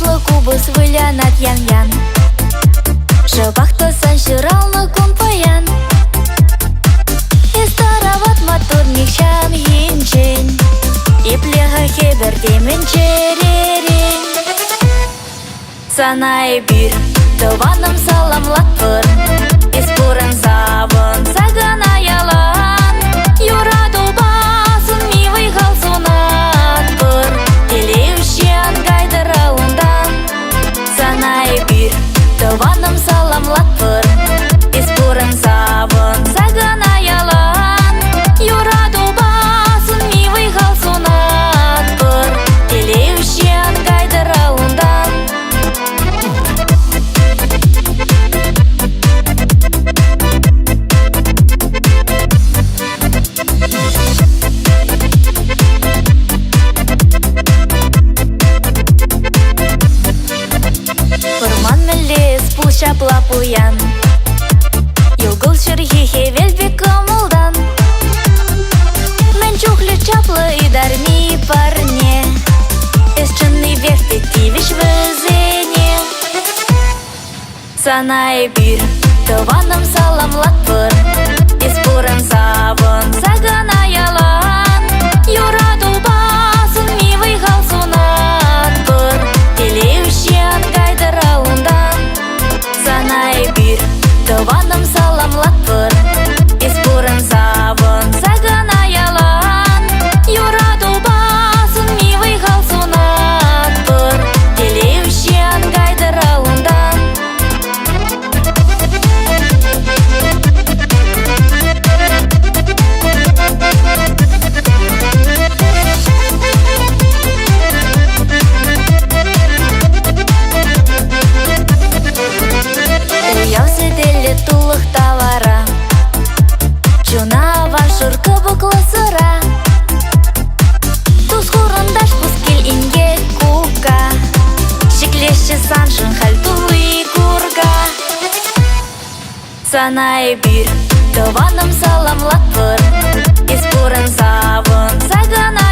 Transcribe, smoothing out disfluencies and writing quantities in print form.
Ашлы кубыс вылянат ян-ян. Шыбақтасан шыралны күн паян. Истарават матурник шам хинчен. Иплеға хебір демін черерен. Санай бир, тываным саламлатпыр. Испурын сабын сагана ялан. Юраду басын мивый қалсунатпыр. Телеушен гайдыра ундан. Санай бир, тываным саламлатпыр. Испурын сабын сагана ялан. Юраду басын мивый қалсунатпыр. Телеушен гайдыра ундан. Шапла пуян, югыл шырхихе вельбе комылдан. Мен чухле чаплы идарми парне, эсчынный перспективиш вызене. Санай бир, тываным саламлатпыр. Испурын сабын сагана ялан. Юраду басын мивый қалсунатпыр. Телеушен гайдыра ундан. Санай бир, тываным саламлатпыр. Испурын сабын сагана ялан. Юраду басын мивый қалсунатпыр. Телеушен гайдыра ундан. Тулых товара, чуна вашур кыбыклы сыра. Туз хурындаш пускел инге кука. Шеклешче саншын хәл тулы курга. Санай бир, тываным саламлатпыр. Испурын сабын сагана